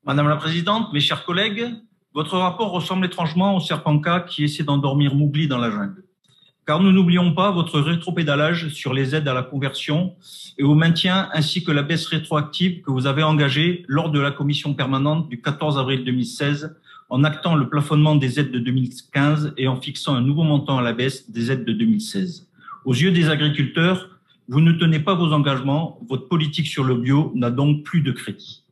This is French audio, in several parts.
Madame la Présidente, mes chers collègues, votre rapport ressemble étrangement au serpent K qui essaie d'endormir Mowgli dans la jungle. Car nous n'oublions pas votre rétropédalage sur les aides à la conversion et au maintien ainsi que la baisse rétroactive que vous avez engagée lors de la commission permanente du 14 avril 2016 en actant le plafonnement des aides de 2015 et en fixant un nouveau montant à la baisse des aides de 2016. Aux yeux des agriculteurs, vous ne tenez pas vos engagements, votre politique sur le bio n'a donc plus de crédit.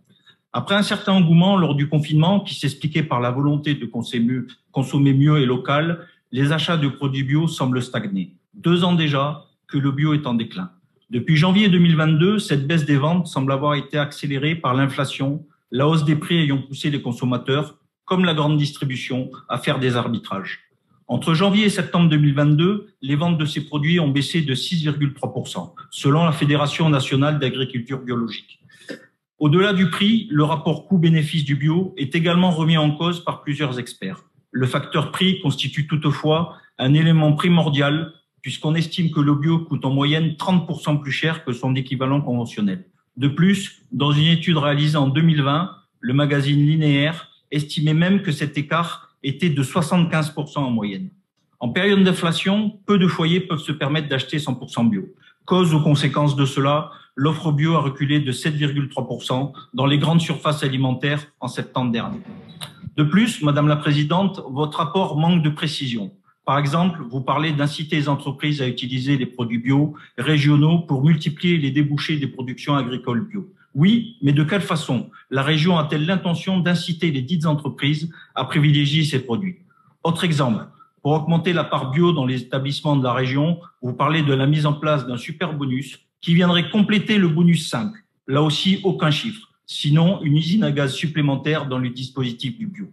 Après un certain engouement lors du confinement qui s'expliquait par la volonté de consommer mieux et local, les achats de produits bio semblent stagner. 2 ans déjà que le bio est en déclin. Depuis janvier 2022, cette baisse des ventes semble avoir été accélérée par l'inflation, la hausse des prix ayant poussé les consommateurs, comme la grande distribution, à faire des arbitrages. Entre janvier et septembre 2022, les ventes de ces produits ont baissé de 6,3%, selon la Fédération nationale d'agriculture biologique. Au-delà du prix, le rapport coût-bénéfice du bio est également remis en cause par plusieurs experts. Le facteur prix constitue toutefois un élément primordial puisqu'on estime que le bio coûte en moyenne 30% plus cher que son équivalent conventionnel. De plus, dans une étude réalisée en 2020, le magazine Linéaire estimait même que cet écart était de 75% en moyenne. En période d'inflation, peu de foyers peuvent se permettre d'acheter 100% bio. Cause ou conséquence de cela, l'offre bio a reculé de 7,3% dans les grandes surfaces alimentaires en septembre dernier. De plus, Madame la Présidente, votre rapport manque de précision. Par exemple, vous parlez d'inciter les entreprises à utiliser les produits bio régionaux pour multiplier les débouchés des productions agricoles bio. Oui, mais de quelle façon la région a-t-elle l'intention d'inciter les dites entreprises à privilégier ces produits? Autre exemple, pour augmenter la part bio dans les établissements de la région, vous parlez de la mise en place d'un super bonus qui viendrait compléter le bonus 5. Là aussi, aucun chiffre. Sinon, une usine à gaz supplémentaire dans le dispositif du bio.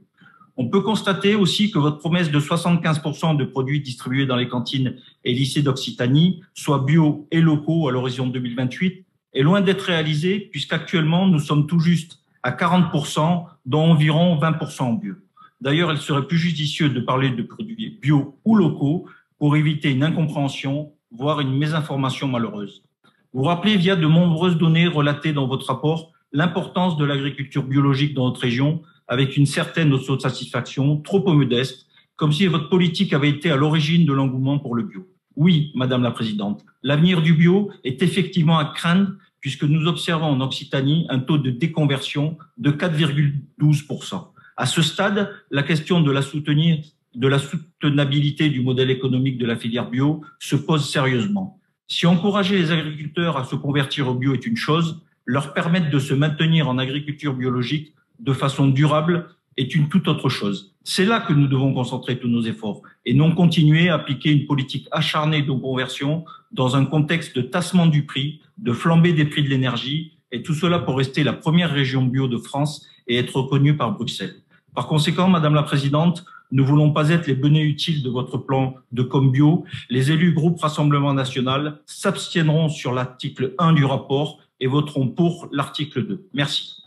On peut constater aussi que votre promesse de 75% de produits distribués dans les cantines et lycées d'Occitanie, soit bio et locaux à l'horizon 2028, est loin d'être réalisée puisqu'actuellement, nous sommes tout juste à 40%, dont environ 20% en bio. D'ailleurs, il serait plus judicieux de parler de produits bio ou locaux pour éviter une incompréhension, voire une mésinformation malheureuse. Vous rappelez via de nombreuses données relatées dans votre rapport l'importance de l'agriculture biologique dans notre région avec une certaine autosatisfaction trop modeste, comme si votre politique avait été à l'origine de l'engouement pour le bio. Oui, Madame la Présidente, l'avenir du bio est effectivement à craindre puisque nous observons en Occitanie un taux de déconversion de 4,12%. À ce stade, la question de la soutenabilité du modèle économique de la filière bio se pose sérieusement. Si encourager les agriculteurs à se convertir au bio est une chose, leur permettre de se maintenir en agriculture biologique de façon durable est une toute autre chose. C'est là que nous devons concentrer tous nos efforts et non continuer à appliquer une politique acharnée de conversion dans un contexte de tassement du prix, de flambée des prix de l'énergie et tout cela pour rester la première région bio de France et être reconnue par Bruxelles. Par conséquent, Madame la Présidente, ne voulons pas être les bonnets utiles de votre plan de com bio. Les élus groupe Rassemblement National s'abstiendront sur l'article 1 du rapport et voteront pour l'article 2. Merci.